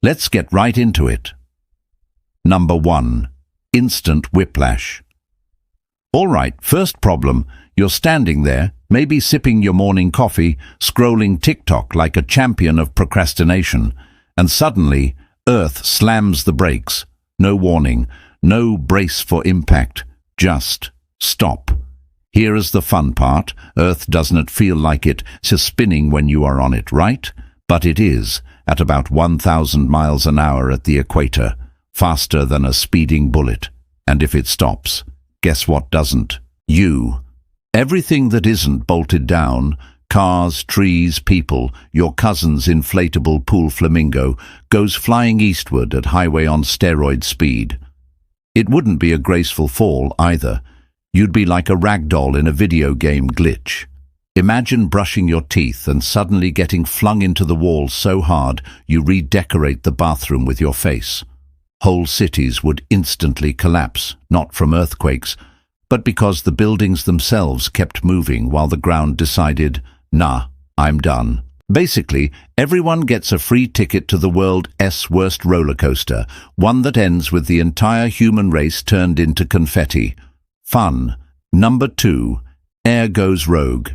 Let's get right into it. Number 1. Instant whiplash. All right, first problem. You're standing there, maybe sipping your morning coffee, scrolling TikTok like a champion of procrastination, and suddenly, Earth slams the brakes. No warning, no brace for impact, just stop. Here is the fun part. Earth doesn't feel like it's spinning when you are on it, right? But it is, at about 1,000 miles an hour at the equator, faster than a speeding bullet. And if it stops, guess what doesn't? You. Everything that isn't bolted down, cars, trees, people, your cousin's inflatable pool flamingo, goes flying eastward at highway on steroid speed. It wouldn't be a graceful fall either. You'd be like a ragdoll in a video game glitch. Imagine brushing your teeth and suddenly getting flung into the wall so hard you redecorate the bathroom with your face. Whole cities would instantly collapse, not from earthquakes, but because the buildings themselves kept moving while the ground decided, nah, I'm done. Basically, everyone gets a free ticket to the world's worst roller coaster, one that ends with the entire human race turned into confetti. Fun. Number 2. Air goes rogue.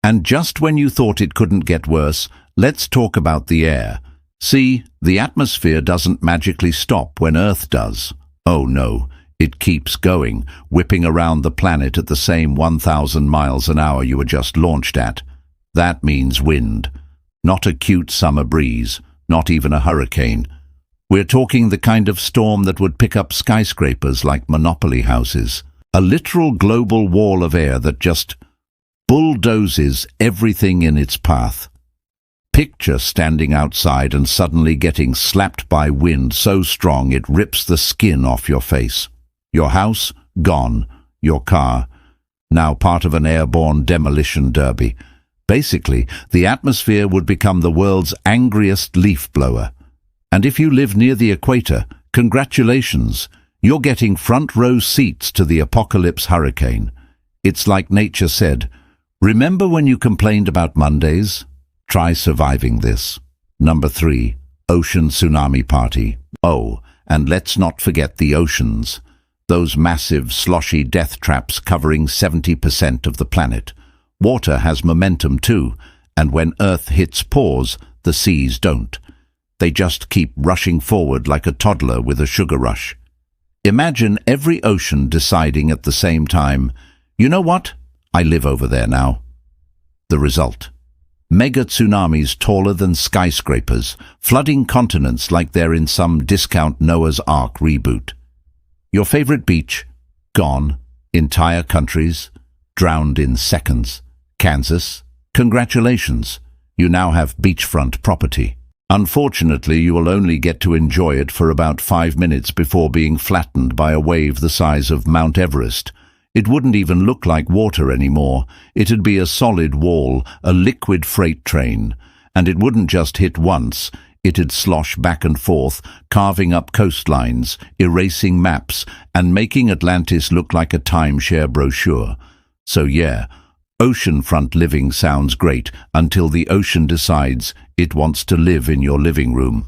And just when you thought it couldn't get worse, let's talk about the air. See, the atmosphere doesn't magically stop when Earth does. Oh no, it keeps going, whipping around the planet at the same 1,000 miles an hour you were just launched at. That means wind. Not a cute summer breeze, not even a hurricane. We're talking the kind of storm that would pick up skyscrapers like Monopoly houses. A literal global wall of air that just bulldozes everything in its path. Picture standing outside and suddenly getting slapped by wind so strong it rips the skin off your face. Your house, gone. Your car, now part of an airborne demolition derby. Basically, the atmosphere would become the world's angriest leaf blower. And if you live near the equator, congratulations, you're getting front row seats to the apocalypse hurricane. It's like nature said, remember when you complained about Mondays? Try surviving this. Number 3. Ocean tsunami party. Oh, and let's not forget the oceans. Those massive, sloshy death traps covering 70% of the planet. Water has momentum too, and when Earth hits pause, the seas don't. They just keep rushing forward like a toddler with a sugar rush. Imagine every ocean deciding at the same time, you know what? I live over there now. The result. Mega tsunamis taller than skyscrapers, flooding continents like they're in some discount Noah's Ark reboot. Your favorite beach? Gone. Entire countries? Drowned in seconds. Kansas? Congratulations. You now have beachfront property. Unfortunately, you will only get to enjoy it for about 5 minutes before being flattened by a wave the size of Mount Everest. It wouldn't even look like water anymore. It'd be a solid wall, a liquid freight train. And it wouldn't just hit once. It'd slosh back and forth, carving up coastlines, erasing maps, and making Atlantis look like a timeshare brochure. So yeah, oceanfront living sounds great until the ocean decides it wants to live in your living room.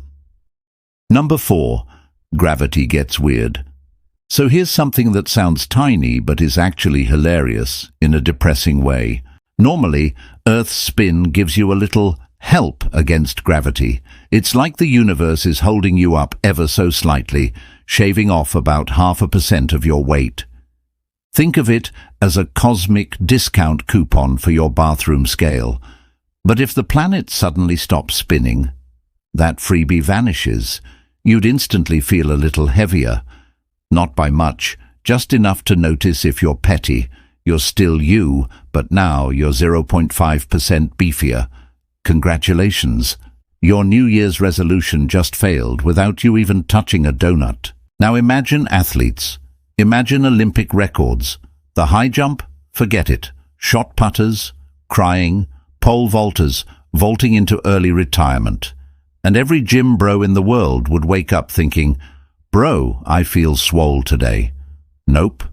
Number 4. Gravity gets weird. So here's something that sounds tiny but is actually hilarious in a depressing way. Normally, Earth's spin gives you a little help against gravity. It's like the universe is holding you up ever so slightly, shaving off about 0.5% of your weight. Think of it as a cosmic discount coupon for your bathroom scale. But if the planet suddenly stops spinning, that freebie vanishes. You'd instantly feel a little heavier. Not by much, just enough to notice if you're petty. You're still you, but now you're 0.5% beefier. Congratulations. Your New Year's resolution just failed without you even touching a donut. Now imagine athletes. Imagine Olympic records. The high jump? Forget it. Shot putters, crying, pole vaulters, vaulting into early retirement. And every gym bro in the world would wake up thinking, bro, I feel swole today. Nope.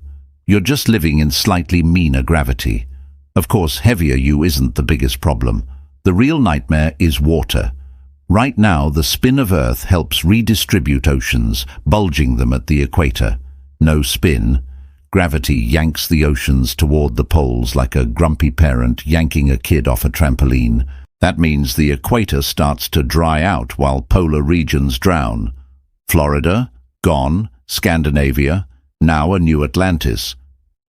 You're just living in slightly meaner gravity. Of course, heavier you isn't the biggest problem. The real nightmare is water. Right now, the spin of Earth helps redistribute oceans, bulging them at the equator. No spin. Gravity yanks the oceans toward the poles like a grumpy parent yanking a kid off a trampoline. That means the equator starts to dry out while polar regions drown. Florida, gone. Scandinavia, now a new Atlantis.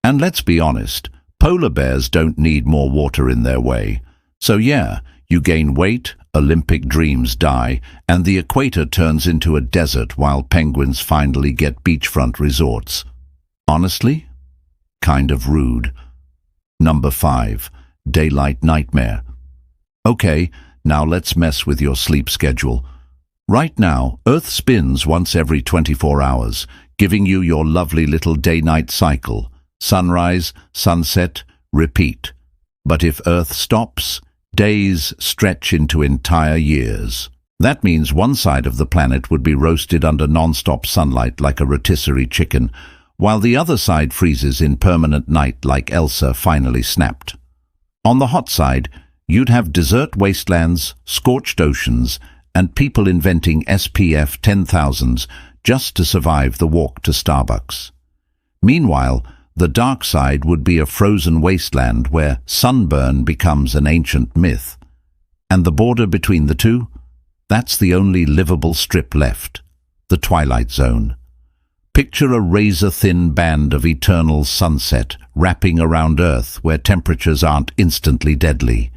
And let's be honest, polar bears don't need more water in their way. So yeah, you gain weight, Olympic dreams die, and the equator turns into a desert while penguins finally get beachfront resorts. Honestly? Kind of rude. Number 5. Daylight nightmare. Okay, now let's mess with your sleep schedule. Right now, Earth spins once every 24 hours, giving you your lovely little day-night cycle. Sunrise, sunset, repeat. But if Earth stops, days stretch into entire years. That means one side of the planet would be roasted under non-stop sunlight like a rotisserie chicken, while the other side freezes in permanent night like Elsa finally snapped. On the hot side, you'd have desert wastelands, scorched oceans, and people inventing SPF 10,000s just to survive the walk to Starbucks. Meanwhile, the dark side would be a frozen wasteland where sunburn becomes an ancient myth. And the border between the two? That's the only livable strip left, the Twilight Zone. Picture a razor-thin band of eternal sunset wrapping around Earth where temperatures aren't instantly deadly.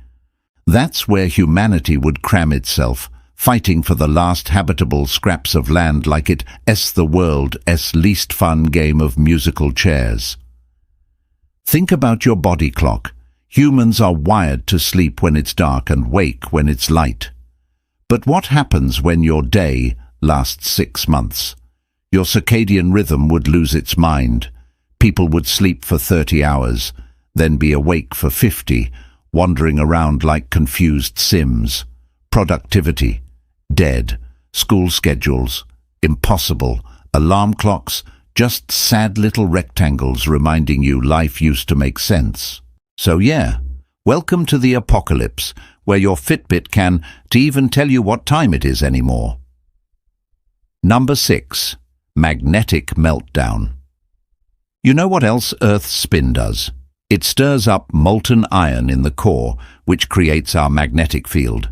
That's where humanity would cram itself, fighting for the last habitable scraps of land like it's the world's least fun game of musical chairs. Think about your body clock. Humans are wired to sleep when it's dark and wake when it's light. But what happens when your day lasts 6 months? Your circadian rhythm would lose its mind. People would sleep for 30 hours, then be awake for 50, wandering around like confused Sims. Productivity, dead. School schedules, impossible. Alarm clocks, just sad little rectangles reminding you life used to make sense. So yeah, welcome to the apocalypse, where your Fitbit can even tell you what time it is anymore. Number 6. Magnetic meltdown. You know what else Earth's spin does? It stirs up molten iron in the core, which creates our magnetic field.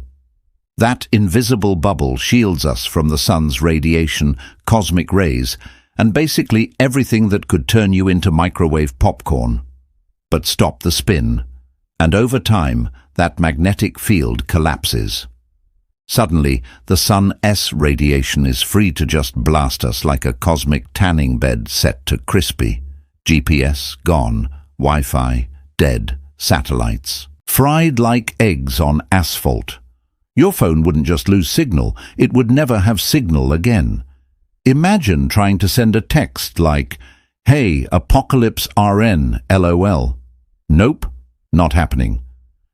That invisible bubble shields us from the sun's radiation, cosmic rays, and basically everything that could turn you into microwave popcorn. But stop the spin, and over time, that magnetic field collapses. Suddenly, the sun's radiation is free to just blast us like a cosmic tanning bed set to crispy. GPS gone, Wi-Fi dead, satellites fried like eggs on asphalt. Your phone wouldn't just lose signal, it would never have signal again. Imagine trying to send a text like, "Hey, Apocalypse RN, LOL." Nope, not happening.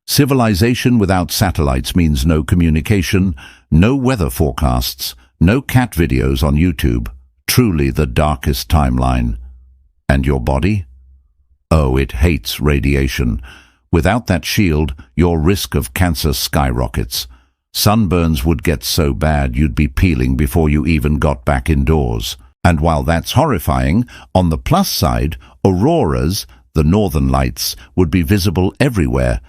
Civilization without satellites means no communication, no weather forecasts, no cat videos on YouTube. Truly the darkest timeline. And your body? Oh, it hates radiation. Without that shield, your risk of cancer skyrockets. Sunburns would get so bad you'd be peeling before you even got back indoors. And while that's horrifying, on the plus side, auroras, the northern lights, would be visible everywhere.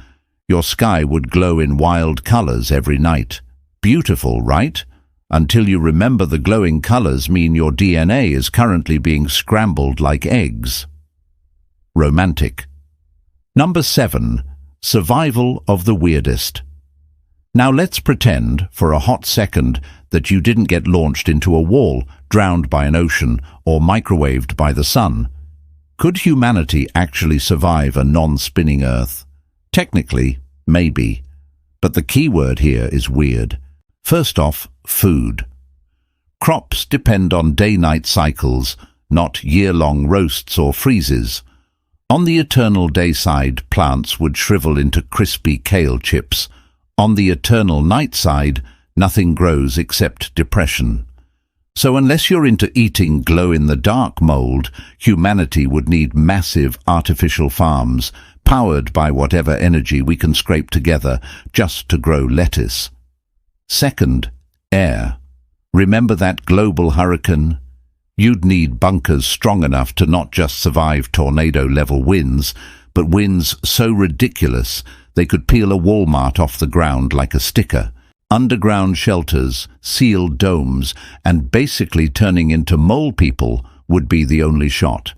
Your sky would glow in wild colors every night. Beautiful, right? Until you remember the glowing colors mean your DNA is currently being scrambled like eggs. Romantic. Number 7. Survival of the weirdest. Now let's pretend, for a hot second, that you didn't get launched into a wall, drowned by an ocean, or microwaved by the sun. Could humanity actually survive a non-spinning Earth? Technically, maybe. But the key word here is weird. First off, food. Crops depend on day-night cycles, not year-long roasts or freezes. On the eternal day side, plants would shrivel into crispy kale chips. On the eternal night side, nothing grows except depression. So unless you're into eating glow-in-the-dark mold, humanity would need massive artificial farms, powered by whatever energy we can scrape together just to grow lettuce. Second, Air. Remember that global hurricane? You'd need bunkers strong enough to not just survive tornado-level winds, but winds so ridiculous they could peel a Walmart off the ground like a sticker. Underground shelters, sealed domes, and basically turning into mole people would be the only shot.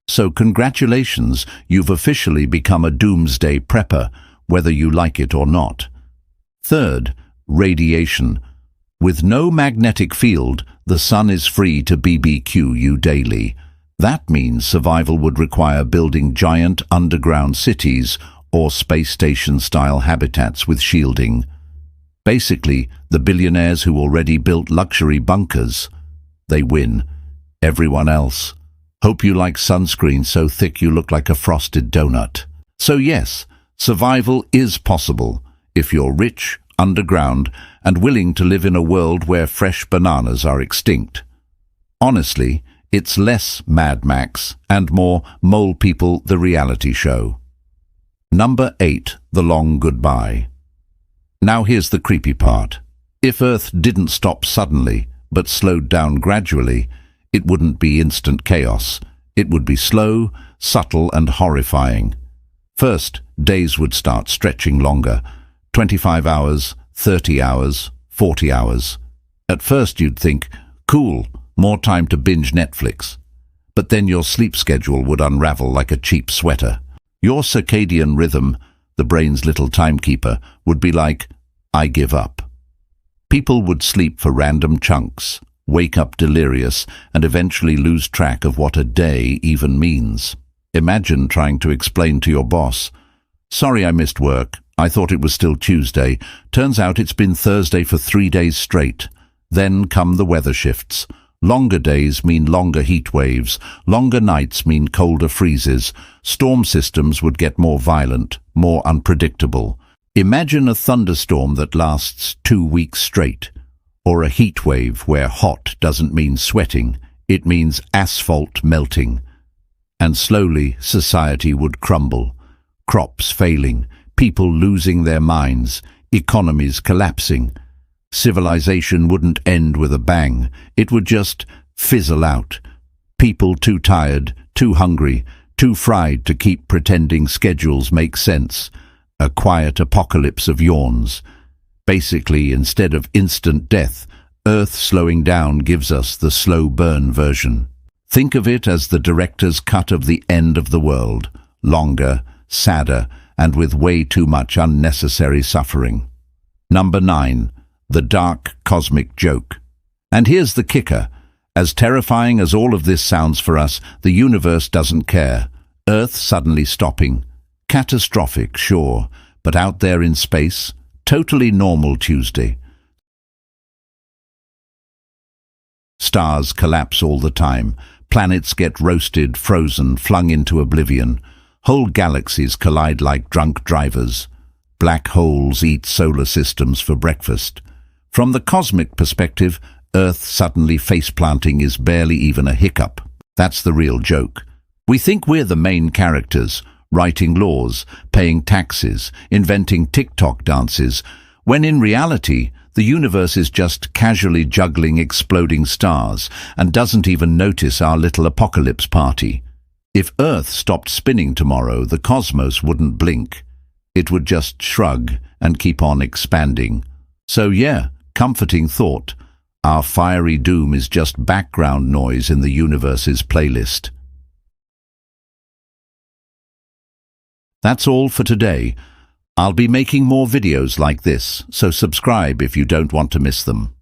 So congratulations, you've officially become a doomsday prepper, whether you like it or not. Third, radiation. With no magnetic field, the sun is free to BBQ you daily. That means survival would require building giant underground cities or space station-style habitats with shielding. Basically, the billionaires who already built luxury bunkers, they win. Everyone else. Hope you like sunscreen so thick you look like a frosted donut. So yes, survival is possible if you're rich, underground, and willing to live in a world where fresh bananas are extinct. Honestly, it's less Mad Max and more Mole People the reality show. Number 8, The Long Goodbye. Now here's the creepy part. If Earth didn't stop suddenly, but slowed down gradually, it wouldn't be instant chaos. It would be slow, subtle, and horrifying. First, days would start stretching longer. 25 hours, 30 hours, 40 hours. At first you'd think, cool, more time to binge Netflix. But then your sleep schedule would unravel like a cheap sweater. Your circadian rhythm, the brain's little timekeeper, would be like, I give up. People would sleep for random chunks, wake up delirious, and eventually lose track of what a day even means. Imagine trying to explain to your boss, sorry I missed work, I thought it was still Tuesday. Turns out it's been Thursday for 3 days straight. Then come the weather shifts. Longer days mean longer heat waves. Longer nights mean colder freezes. Storm systems would get more violent, more unpredictable. Imagine a thunderstorm that lasts 2 weeks straight. Or a heat wave where hot doesn't mean sweating, it means asphalt melting. And slowly society would crumble. Crops failing, people losing their minds, economies collapsing. Civilization wouldn't end with a bang, it would just fizzle out. People too tired, too hungry, too fried to keep pretending schedules make sense. A quiet apocalypse of yawns. Basically, instead of instant death, Earth slowing down gives us the slow burn version. Think of it as the director's cut of the end of the world. Longer, sadder, and with way too much unnecessary suffering. Number 9. The Dark Cosmic Joke. And here's the kicker. As terrifying as all of this sounds for us, the universe doesn't care. Earth suddenly stopping. Catastrophic, sure, but out there in space, totally normal Tuesday. Stars collapse all the time. Planets get roasted, frozen, flung into oblivion. Whole galaxies collide like drunk drivers. Black holes eat solar systems for breakfast. From the cosmic perspective, Earth suddenly face-planting is barely even a hiccup. That's the real joke. We think we're the main characters, writing laws, paying taxes, inventing TikTok dances, when in reality, the universe is just casually juggling exploding stars and doesn't even notice our little apocalypse party. If Earth stopped spinning tomorrow, the cosmos wouldn't blink. It would just shrug and keep on expanding. So yeah, comforting thought. Our fiery doom is just background noise in the universe's playlist. That's all for today. I'll be making more videos like this, so subscribe if you don't want to miss them.